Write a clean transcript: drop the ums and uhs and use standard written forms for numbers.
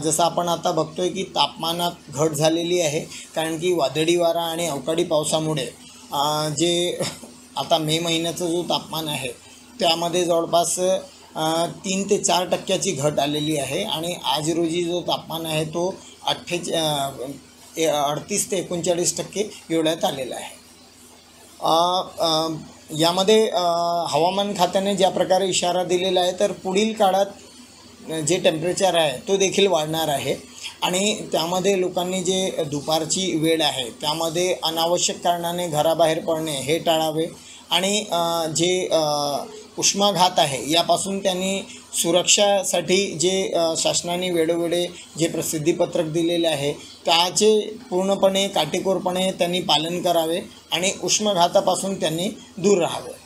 जसं आपण आता बघतोय की तापमानात घट झालेली आहे, कारण की वादळी वारा आणि अवकाळी पावसामुळे जे आता मे महिन्याचं जो तापमान आहे त्यामध्ये जवळपास 3 ते 4% घट आलेली आहे आणि आज रोजी जो तापमान आहे तो 38 ते 39% एवढ्यात आलेला आहे। यामध्ये हवामान खात्याने ज्या प्रकारे इशारा दिलेला आहे तर पुढील काळात जे टेम्परेचर आहे तो देखील वाढणार आहे आणि त्यामध्ये लोकांनी जे दुपारची वेळ आहे त्यामध्ये अनावश्यक कारणाने घराबाहेर पडणे हे टाळावे आणि जे उष्माघात आहे यापासून त्यांनी सुरक्षासाठी जे शासनाने वेळोवेळी जे प्रसिद्धीपत्रक दिलेले आहे त्याचे पूर्णपणे काटेकोरपणे त्यांनी पालन करावे आणि उष्माघातापासून त्यांनी दूर राहावे।